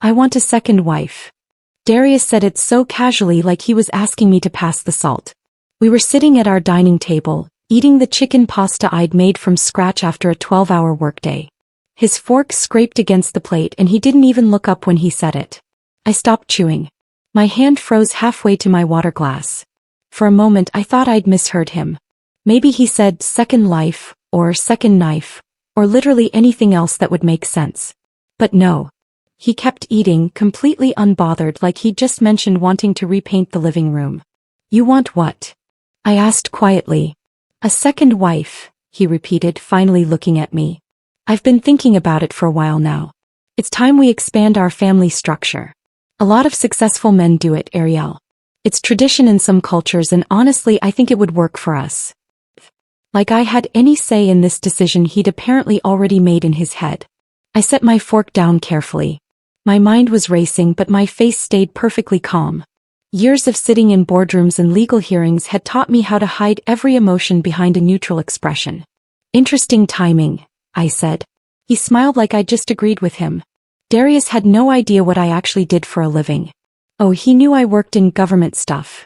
I want a second wife. Darius said it so casually, like he was asking me to pass the salt. We were sitting at our dining table, eating the chicken pasta I'd made from scratch after a 12-hour workday. His fork scraped against the plate and he didn't even look up when he said it. I stopped chewing. My hand froze halfway to my water glass. For a moment I thought I'd misheard him. Maybe he said second life, or second knife, or literally anything else that would make sense. But no. He kept eating, completely unbothered, like he'd just mentioned wanting to repaint the living room. You want what? I asked quietly. A second wife, he repeated, finally looking at me. I've been thinking about it for a while now. It's time we expand our family structure. A lot of successful men do it, Ariel. It's tradition in some cultures and honestly I think it would work for us. Like I had any say in this decision he'd apparently already made in his head. I set my fork down carefully. My mind was racing but my face stayed perfectly calm. Years of sitting in boardrooms and legal hearings had taught me how to hide every emotion behind a neutral expression. Interesting timing, I said. He smiled like I'd just agreed with him. Darius had no idea what I actually did for a living. Oh, he knew I worked in government stuff.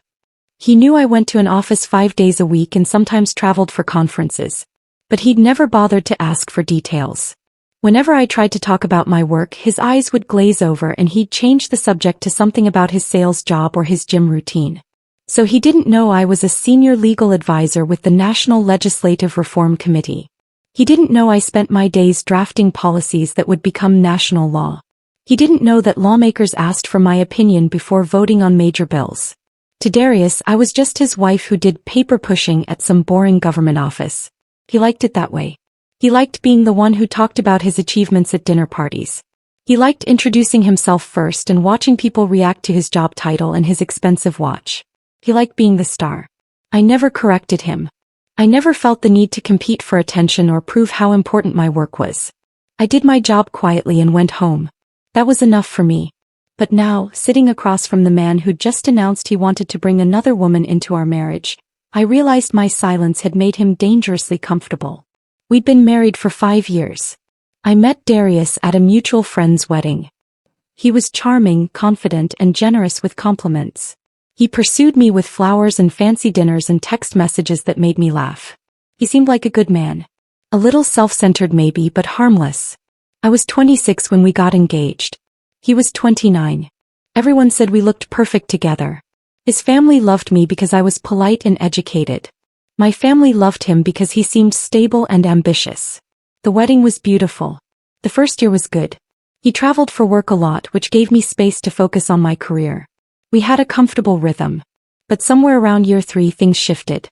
He knew I went to an office 5 days a week and sometimes traveled for conferences. But he'd never bothered to ask for details. Whenever I tried to talk about my work, his eyes would glaze over and he'd change the subject to something about his sales job or his gym routine. So he didn't know I was a senior legal advisor with the National Legislative Reform Committee. He didn't know I spent my days drafting policies that would become national law. He didn't know that lawmakers asked for my opinion before voting on major bills. To Darius, I was just his wife who did paper pushing at some boring government office. He liked it that way. He liked being the one who talked about his achievements at dinner parties. He liked introducing himself first and watching people react to his job title and his expensive watch. He liked being the star. I never corrected him. I never felt the need to compete for attention or prove how important my work was. I did my job quietly and went home. That was enough for me. But now, sitting across from the man who'd just announced he wanted to bring another woman into our marriage, I realized my silence had made him dangerously comfortable. We'd been married for 5 years. I met Darius at a mutual friend's wedding. He was charming, confident, and generous with compliments. He pursued me with flowers and fancy dinners and text messages that made me laugh. He seemed like a good man. A little self-centered maybe, but harmless. I was 26 when we got engaged. He was 29. Everyone said we looked perfect together. His family loved me because I was polite and educated. My family loved him because he seemed stable and ambitious. The wedding was beautiful. The first year was good. He traveled for work a lot, which gave me space to focus on my career. We had a comfortable rhythm. But somewhere around year 3 things shifted.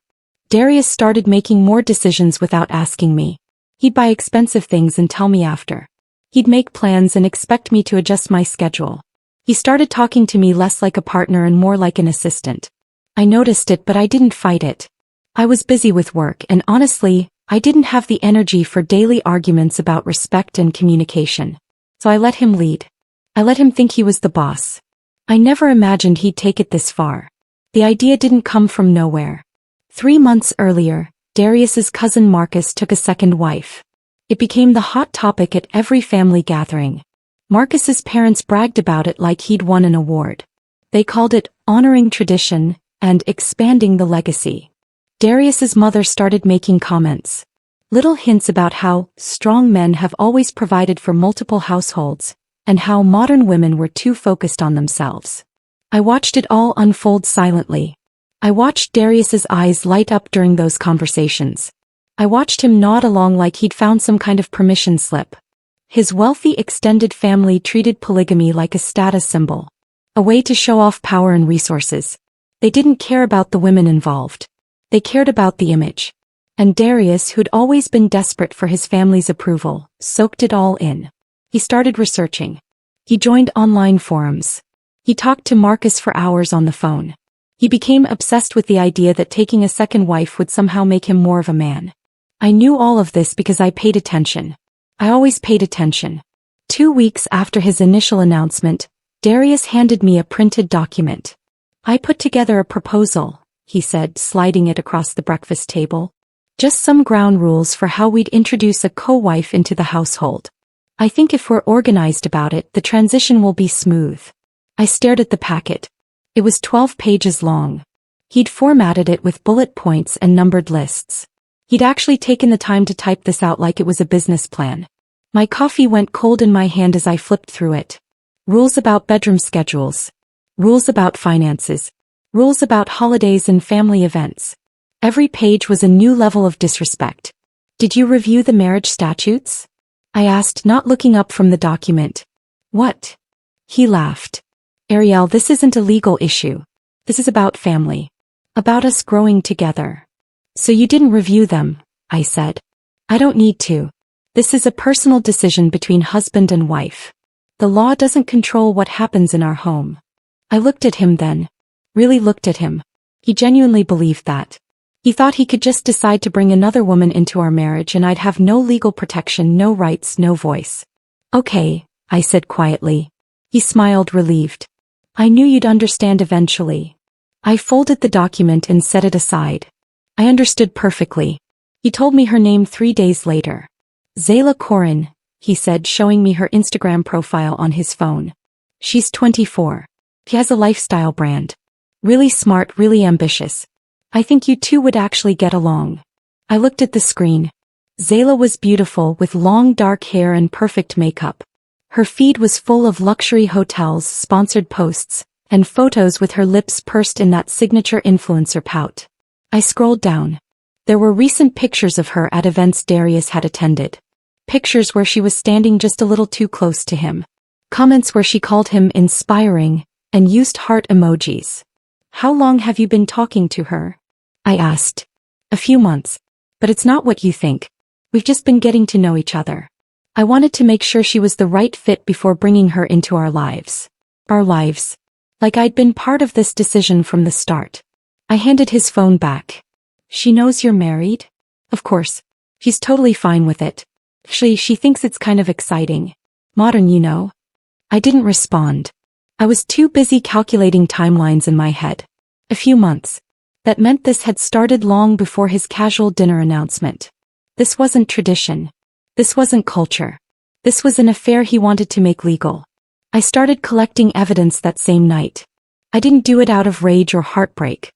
Darius started making more decisions without asking me. He'd buy expensive things and tell me after. He'd make plans and expect me to adjust my schedule. He started talking to me less like a partner and more like an assistant. I noticed it, but I didn't fight it. I was busy with work and honestly, I didn't have the energy for daily arguments about respect and communication. So I let him lead. I let him think he was the boss. I never imagined he'd take it this far. The idea didn't come from nowhere. 3 months earlier, Darius's cousin Marcus took a second wife. It became the hot topic at every family gathering. Marcus's parents bragged about it like he'd won an award. They called it honoring tradition and expanding the legacy. Darius's mother started making comments. Little hints about how strong men have always provided for multiple households, and how modern women were too focused on themselves. I watched it all unfold silently. I watched Darius's eyes light up during those conversations. I watched him nod along like he'd found some kind of permission slip. His wealthy extended family treated polygamy like a status symbol. A way to show off power and resources. They didn't care about the women involved. They cared about the image. And Darius, who'd always been desperate for his family's approval, soaked it all in. He started researching. He joined online forums. He talked to Marcus for hours on the phone. He became obsessed with the idea that taking a second wife would somehow make him more of a man. I knew all of this because I paid attention. I always paid attention. 2 weeks after his initial announcement, Darius handed me a printed document. I put together a proposal, he said, sliding it across the breakfast table. Just some ground rules for how we'd introduce a co-wife into the household. I think if we're organized about it, the transition will be smooth. I stared at the packet. It was 12 pages long. He'd formatted it with bullet points and numbered lists. He'd actually taken the time to type this out like it was a business plan. My coffee went cold in my hand as I flipped through it. Rules about bedroom schedules. Rules about finances. Rules about holidays and family events. Every page was a new level of disrespect. Did you review the marriage statutes? I asked, not looking up from the document. What? He laughed. Ariel, this isn't a legal issue. This is about family. About us growing together. So you didn't review them, I said. I don't need to. This is a personal decision between husband and wife. The law doesn't control what happens in our home. I looked at him then. Really looked at him. He genuinely believed that. He thought he could just decide to bring another woman into our marriage and I'd have no legal protection, no rights, no voice. Okay, I said quietly. He smiled, relieved. I knew you'd understand eventually. I folded the document and set it aside. I understood perfectly. He told me her name 3 days later. Zayla Corin, he said, showing me her Instagram profile on his phone. She's 24. She has a lifestyle brand. Really smart, really ambitious. I think you two would actually get along. I looked at the screen. Zayla was beautiful with long dark hair and perfect makeup. Her feed was full of luxury hotels, sponsored posts, and photos with her lips pursed in that signature influencer pout. I scrolled down. There were recent pictures of her at events Darius had attended. Pictures where she was standing just a little too close to him. Comments where she called him inspiring, and used heart emojis. How long have you been talking to her? I asked. A few months. But it's not what you think. We've just been getting to know each other. I wanted to make sure she was the right fit before bringing her into our lives. Our lives. Like I'd been part of this decision from the start. I handed his phone back. She knows you're married? Of course. She's totally fine with it. She thinks it's kind of exciting. Modern, you know. I didn't respond. I was too busy calculating timelines in my head. A few months. That meant this had started long before his casual dinner announcement. This wasn't tradition. This wasn't culture. This was an affair he wanted to make legal. I started collecting evidence that same night. I didn't do it out of rage or heartbreak.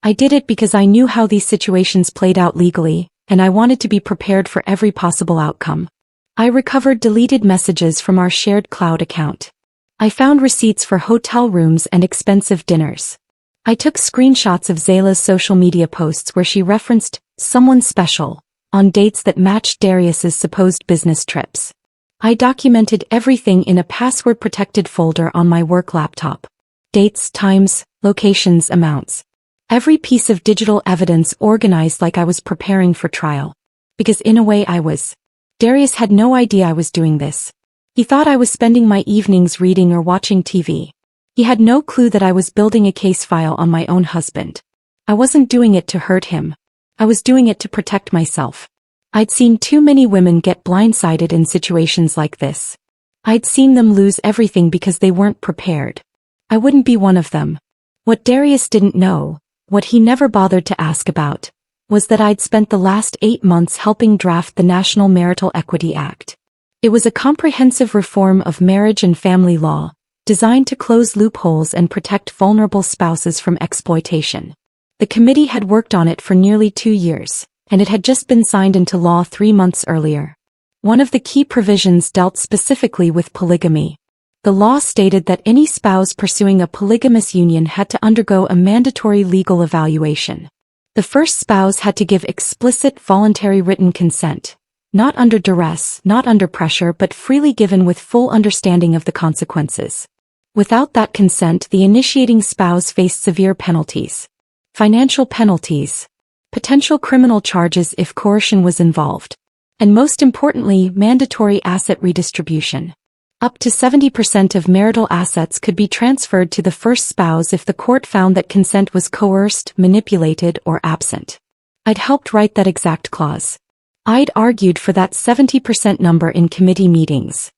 I did it because I knew how these situations played out legally, and I wanted to be prepared for every possible outcome. I recovered deleted messages from our shared cloud account. I found receipts for hotel rooms and expensive dinners. I took screenshots of Zayla's social media posts where she referenced someone special on dates that matched Darius's supposed business trips. I documented everything in a password-protected folder on my work laptop. Dates, times, locations, amounts. Every piece of digital evidence organized like I was preparing for trial. Because in a way I was. Darius had no idea I was doing this. He thought I was spending my evenings reading or watching TV. He had no clue that I was building a case file on my own husband. I wasn't doing it to hurt him. I was doing it to protect myself. I'd seen too many women get blindsided in situations like this. I'd seen them lose everything because they weren't prepared. I wouldn't be one of them. What Darius didn't know, what he never bothered to ask about, was that I'd spent the last 8 months helping draft the National Marital Equity Act. It was a comprehensive reform of marriage and family law, designed to close loopholes and protect vulnerable spouses from exploitation. The committee had worked on it for nearly 2 years, and it had just been signed into law 3 months earlier. One of the key provisions dealt specifically with polygamy. The law stated that any spouse pursuing a polygamous union had to undergo a mandatory legal evaluation. The first spouse had to give explicit voluntary written consent, not under duress, not under pressure, but freely given with full understanding of the consequences. Without that consent, the initiating spouse faced severe penalties. Financial penalties. Potential criminal charges if coercion was involved. And most importantly, mandatory asset redistribution. Up to 70% of marital assets could be transferred to the first spouse if the court found that consent was coerced, manipulated, or absent. I'd helped write that exact clause. I'd argued for that 70% number in committee meetings.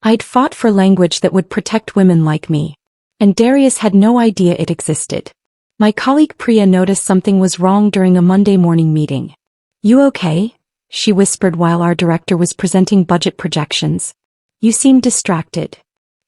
I'd fought for language that would protect women like me. And Darius had no idea it existed. My colleague Priya noticed something was wrong during a Monday morning meeting. "You okay?" she whispered while our director was presenting budget projections. You seem distracted.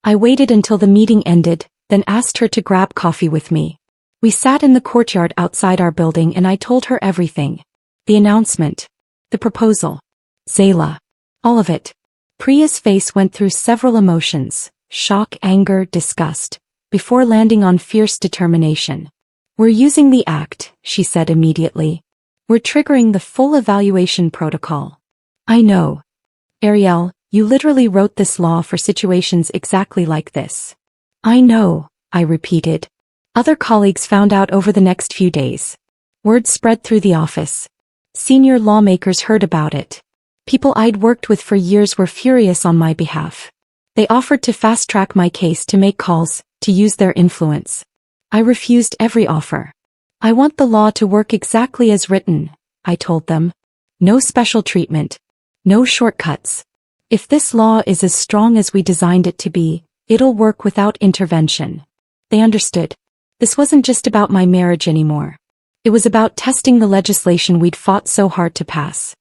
I waited until the meeting ended, then asked her to grab coffee with me. We sat in the courtyard outside our building and I told her everything. The announcement. The proposal. Zayla. All of it. Priya's face went through several emotions, shock, anger, disgust, before landing on fierce determination. We're using the act, she said immediately. We're triggering the full evaluation protocol. I know. Ariel, you literally wrote this law for situations exactly like this. I know, I repeated. Other colleagues found out over the next few days. Word spread through the office. Senior lawmakers heard about it. People I'd worked with for years were furious on my behalf. They offered to fast-track my case, to make calls, to use their influence. I refused every offer. I want the law to work exactly as written, I told them. No special treatment. No shortcuts. If this law is as strong as we designed it to be, it'll work without intervention. They understood. This wasn't just about my marriage anymore. It was about testing the legislation we'd fought so hard to pass.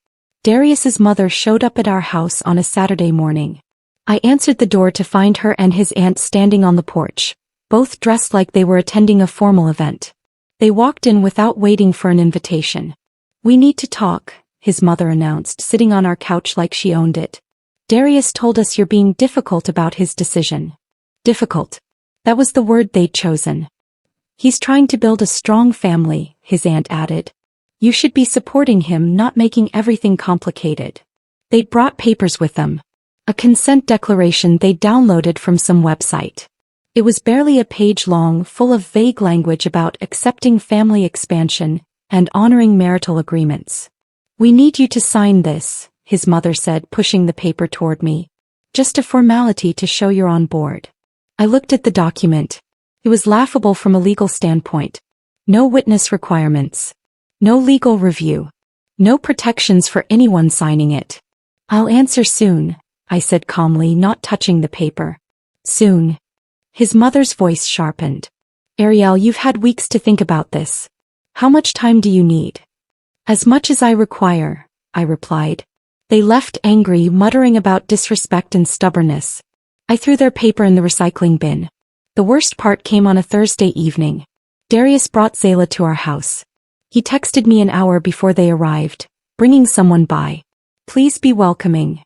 Darius's mother showed up at our house on a Saturday morning. I answered the door to find her and his aunt standing on the porch, both dressed like they were attending a formal event. They walked in without waiting for an invitation. We need to talk, his mother announced, sitting on our couch like she owned it. Darius told us you're being difficult about his decision. Difficult. That was the word they'd chosen. He's trying to build a strong family, his aunt added. You should be supporting him, not making everything complicated. They'd brought papers with them. A consent declaration they'd downloaded from some website. It was barely a page long, full of vague language about accepting family expansion and honoring marital agreements. We need you to sign this, his mother said, pushing the paper toward me. Just a formality to show you're on board. I looked at the document. It was laughable from a legal standpoint. No witness requirements. No legal review. No protections for anyone signing it. I'll answer soon, I said calmly, not touching the paper. Soon. His mother's voice sharpened. Ariel, you've had weeks to think about this. How much time do you need? As much as I require, I replied. They left angry, muttering about disrespect and stubbornness. I threw their paper in the recycling bin. The worst part came on a Thursday evening. Darius brought Zayla to our house. He texted me an hour before they arrived, bringing someone by. Please be welcoming.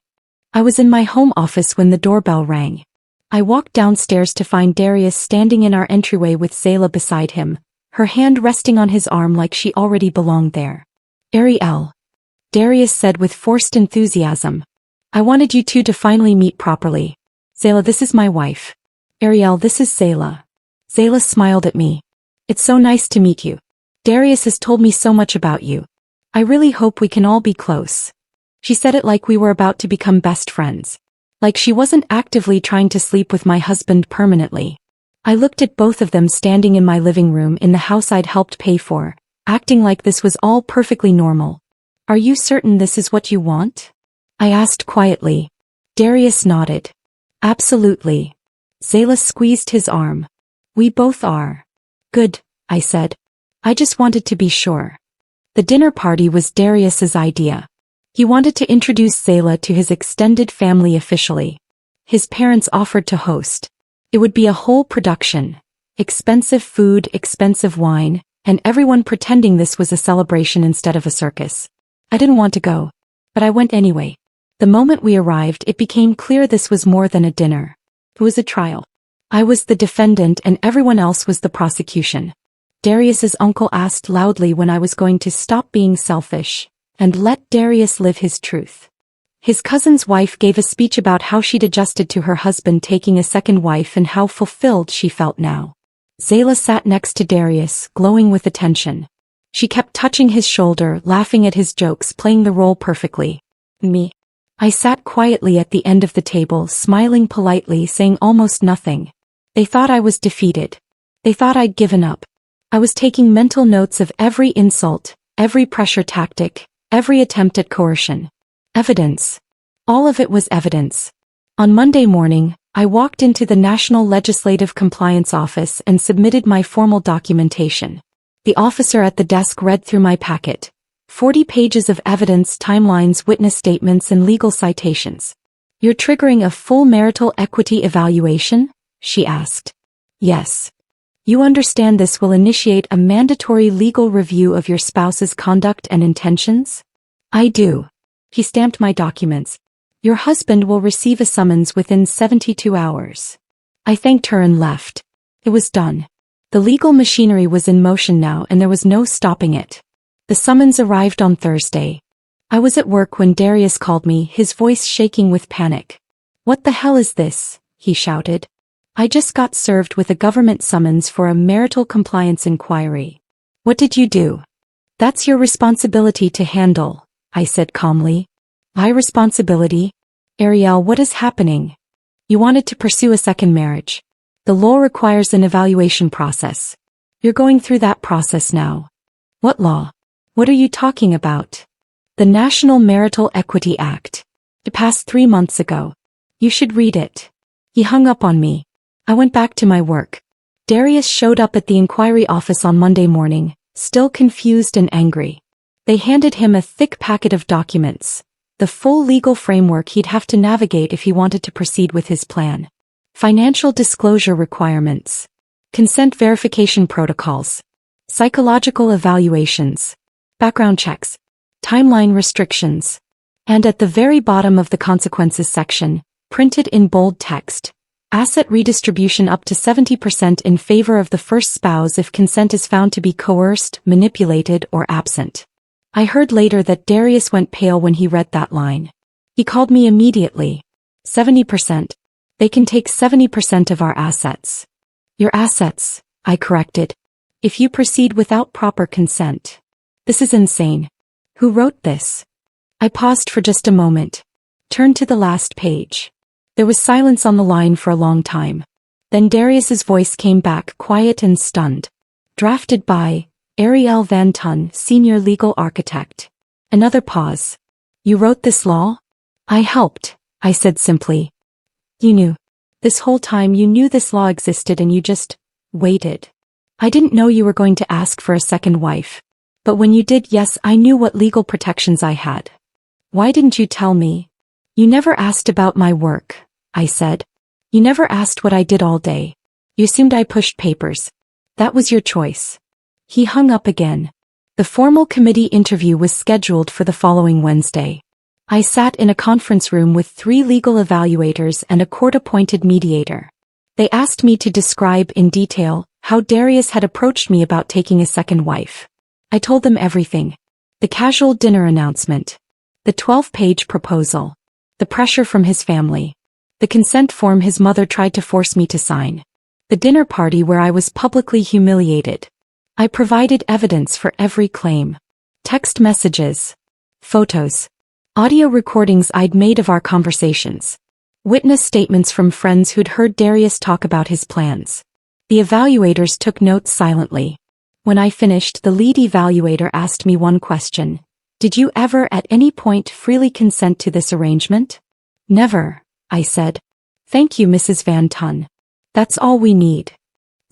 I was in my home office when the doorbell rang. I walked downstairs to find Darius standing in our entryway with Zayla beside him, her hand resting on his arm like she already belonged there. Ariel. Darius said with forced enthusiasm. I wanted you two to finally meet properly. Zayla, this is my wife. Ariel, this is Zayla. Zayla smiled at me. It's so nice to meet you. Darius has told me so much about you. I really hope we can all be close. She said it like we were about to become best friends. Like she wasn't actively trying to sleep with my husband permanently. I looked at both of them standing in my living room in the house I'd helped pay for, acting like this was all perfectly normal. Are you certain this is what you want? I asked quietly. Darius nodded. Absolutely. Zayla squeezed his arm. We both are. Good, I said. I just wanted to be sure. The dinner party was Darius's idea. He wanted to introduce Zayla to his extended family officially. His parents offered to host. It would be a whole production. Expensive food, expensive wine, and everyone pretending this was a celebration instead of a circus. I didn't want to go, but I went anyway. The moment we arrived, it became clear this was more than a dinner. It was a trial. I was the defendant and everyone else was the prosecution. Darius's uncle asked loudly when I was going to stop being selfish and let Darius live his truth. His cousin's wife gave a speech about how she'd adjusted to her husband taking a second wife and how fulfilled she felt now. Zayla sat next to Darius, glowing with attention. She kept touching his shoulder, laughing at his jokes, playing the role perfectly. Me. I sat quietly at the end of the table, smiling politely, saying almost nothing. They thought I was defeated. They thought I'd given up. I was taking mental notes of every insult, every pressure tactic, every attempt at coercion. Evidence. All of it was evidence. On Monday morning, I walked into the National Legislative Compliance Office and submitted my formal documentation. The officer at the desk read through my packet. 40 pages of evidence, timelines, witness statements, and legal citations. You're triggering a full marital equity evaluation? She asked. Yes. You understand this will initiate a mandatory legal review of your spouse's conduct and intentions? I do. He stamped my documents. Your husband will receive a summons within 72 hours. I thanked her and left. It was done. The legal machinery was in motion now and there was no stopping it. The summons arrived on Thursday. I was at work when Darius called me, his voice shaking with panic. What the hell is this? He shouted. I just got served with a government summons for a marital compliance inquiry. What did you do? That's your responsibility to handle, I said calmly. My responsibility? Ariel, what is happening? You wanted to pursue a second marriage. The law requires an evaluation process. You're going through that process now. What law? What are you talking about? The National Marital Equity Act. It passed 3 months ago. You should read it. He hung up on me. I went back to my work. Darius showed up at the inquiry office on Monday morning, still confused and angry. They handed him a thick packet of documents, the full legal framework he'd have to navigate if he wanted to proceed with his plan. Financial disclosure requirements, consent verification protocols, psychological evaluations, background checks, timeline restrictions, and at the very bottom of the consequences section, printed in bold text, asset redistribution up to 70% in favor of the first spouse if consent is found to be coerced, manipulated, or absent. I heard later that Darius went pale when he read that line. He called me immediately. 70%. They can take 70% of our assets. Your assets, I corrected. If you proceed without proper consent. This is insane. Who wrote this? I paused for just a moment. Turned to the last page. There was silence on the line for a long time. Then Darius's voice came back, quiet and stunned. Drafted by Ariel Van Tun, Senior Legal Architect. Another pause. You wrote this law? I helped, I said simply. You knew. This whole time you knew this law existed and you just waited. I didn't know you were going to ask for a second wife. But when you did, yes, I knew what legal protections I had. Why didn't you tell me? You never asked about my work, I said. You never asked what I did all day. You assumed I pushed papers. That was your choice. He hung up again. The formal committee interview was scheduled for the following Wednesday. I sat in a conference room with 3 legal evaluators and a court-appointed mediator. They asked me to describe in detail how Darius had approached me about taking a second wife. I told them everything. The casual dinner announcement. The 12-page proposal. The pressure from his family. The consent form his mother tried to force me to sign. The dinner party where I was publicly humiliated. I provided evidence for every claim. Text messages. Photos. Audio recordings I'd made of our conversations. Witness statements from friends who'd heard Darius talk about his plans. The evaluators took notes silently. When I finished, the lead evaluator asked me one question. Did you ever at any point freely consent to this arrangement? Never, I said. Thank you, Mrs. Van Tun. That's all we need.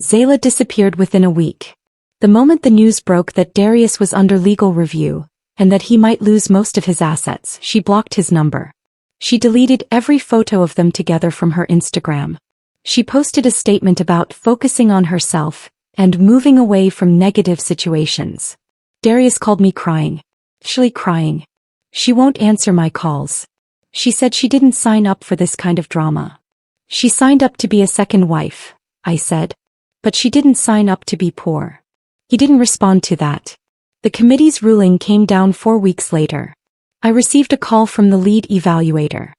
Zayla disappeared within a week. The moment the news broke that Darius was under legal review, and that he might lose most of his assets, she blocked his number. She deleted every photo of them together from her Instagram. She posted a statement about focusing on herself and moving away from negative situations. Darius called me crying. Actually crying. She won't answer my calls. She said she didn't sign up for this kind of drama. She signed up to be a second wife, I said. But she didn't sign up to be poor. He didn't respond to that. The committee's ruling came down 4 weeks later. I received a call from the lead evaluator.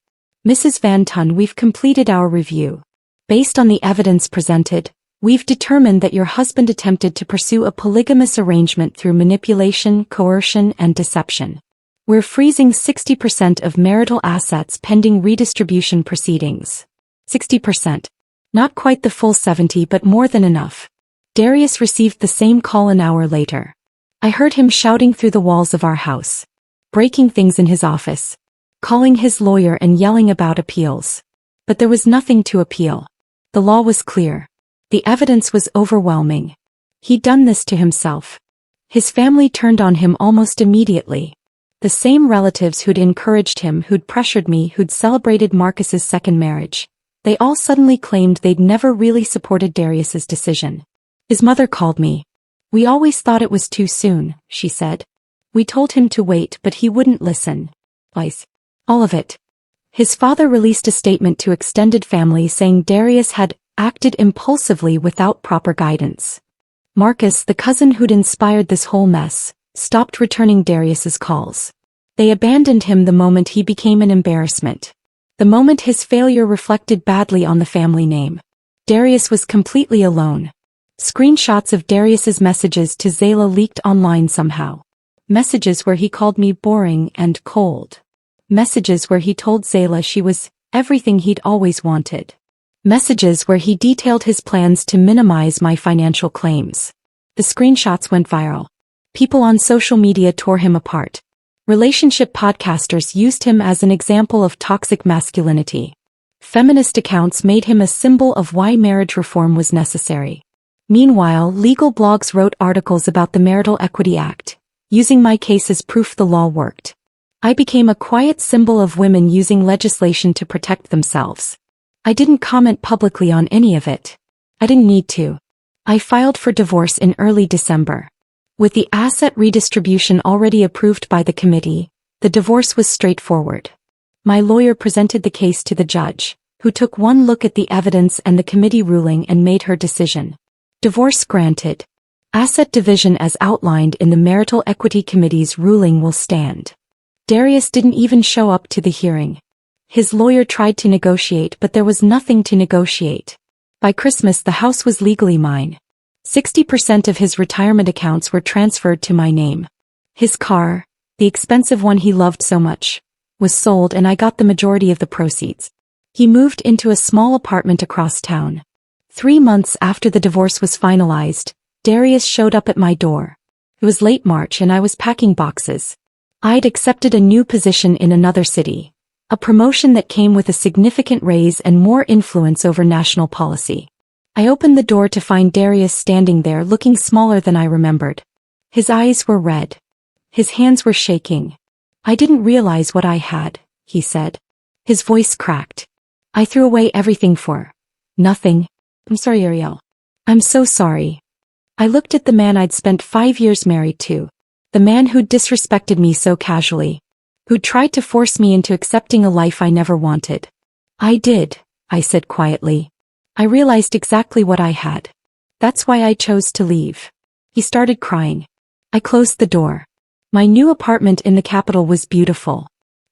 Mrs. Van Tun, we've completed our review. Based on the evidence presented, we've determined that your husband attempted to pursue a polygamous arrangement through manipulation, coercion, and deception. We're freezing 60% of marital assets pending redistribution proceedings. 60%. Not quite the full 70, but more than enough. Darius received the same call an hour later. I heard him shouting through the walls of our house, breaking things in his office, calling his lawyer and yelling about appeals. But there was nothing to appeal. The law was clear. The evidence was overwhelming. He'd done this to himself. His family turned on him almost immediately. The same relatives who'd encouraged him, who'd pressured me, who'd celebrated Marcus's second marriage. They all suddenly claimed they'd never really supported Darius's decision. His mother called me. "We always thought it was too soon," she said. "We told him to wait, but he wouldn't listen." Twice. All of it. His father released a statement to extended family saying Darius had acted impulsively without proper guidance. Marcus, the cousin who'd inspired this whole mess, stopped returning Darius's calls. They abandoned him the moment he became an embarrassment. The moment his failure reflected badly on the family name. Darius was completely alone. Screenshots of Darius's messages to Zayla leaked online somehow. Messages where he called me boring and cold. Messages where he told Zayla she was everything he'd always wanted. Messages where he detailed his plans to minimize my financial claims. The screenshots went viral. People on social media tore him apart. Relationship podcasters used him as an example of toxic masculinity. Feminist accounts made him a symbol of why marriage reform was necessary. Meanwhile, legal blogs wrote articles about the Marital Equity Act, using my case as proof the law worked. I became a quiet symbol of women using legislation to protect themselves. I didn't comment publicly on any of it. I didn't need to. I filed for divorce in early December. With the asset redistribution already approved by the committee, the divorce was straightforward. My lawyer presented the case to the judge, who took one look at the evidence and the committee ruling and made her decision. Divorce granted. Asset division as outlined in the Marital Equity Committee's ruling will stand. Darius didn't even show up to the hearing. His lawyer tried to negotiate, but there was nothing to negotiate. By Christmas, the house was legally mine. 60% of his retirement accounts were transferred to my name. His car, the expensive one he loved so much, was sold and I got the majority of the proceeds. He moved into a small apartment across town. 3 months after the divorce was finalized, Darius showed up at my door. It was late March and I was packing boxes. I'd accepted a new position in another city, a promotion that came with a significant raise and more influence over national policy. I opened the door to find Darius standing there looking smaller than I remembered. His eyes were red. His hands were shaking. "I didn't realize what I had," he said. His voice cracked. "I threw away everything for nothing. I'm sorry, Ariel. I'm so sorry." I looked at the man I'd spent 5 years married to. The man who'd disrespected me so casually. Who'd tried to force me into accepting a life I never wanted. "I did," I said quietly. "I realized exactly what I had. That's why I chose to leave." He started crying. I closed the door. My new apartment in the capital was beautiful.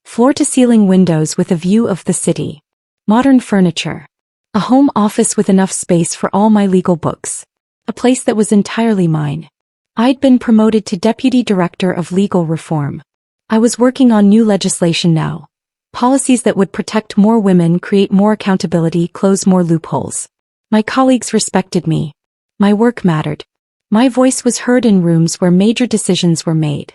Floor-to-ceiling windows with a view of the city. Modern furniture. A home office with enough space for all my legal books. A place that was entirely mine. I'd been promoted to Deputy Director of Legal Reform. I was working on new legislation now. Policies that would protect more women, create more accountability, close more loopholes. My colleagues respected me. My work mattered. My voice was heard in rooms where major decisions were made.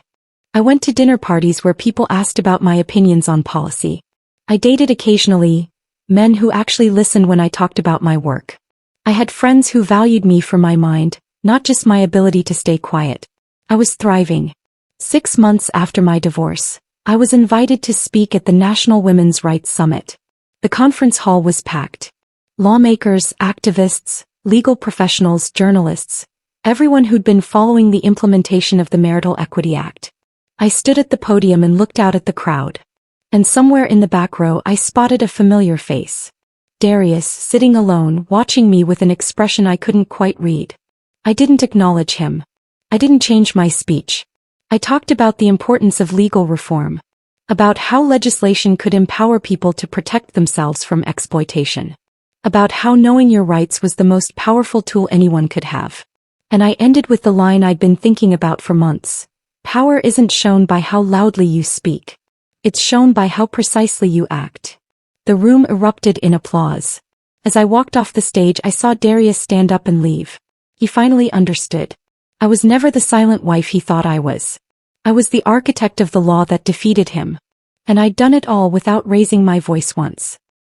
I went to dinner parties where people asked about my opinions on policy. I dated occasionally, men who actually listened when I talked about my work. I had friends who valued me for my mind, not just my ability to stay quiet. I was thriving. 6 months after my divorce, I was invited to speak at the National Women's Rights Summit. The conference hall was packed. Lawmakers, activists, legal professionals, journalists, everyone who'd been following the implementation of the Marital Equity Act. I stood at the podium and looked out at the crowd. And somewhere in the back row I spotted a familiar face. Darius, sitting alone, watching me with an expression I couldn't quite read. I didn't acknowledge him. I didn't change my speech. I talked about the importance of legal reform. About how legislation could empower people to protect themselves from exploitation. About how knowing your rights was the most powerful tool anyone could have. And I ended with the line I'd been thinking about for months. Power isn't shown by how loudly you speak. It's shown by how precisely you act. The room erupted in applause. As I walked off the stage, I saw Darius stand up and leave. He finally understood. I was never the silent wife he thought I was. I was the architect of the law that defeated him. And I'd done it all without raising my voice once.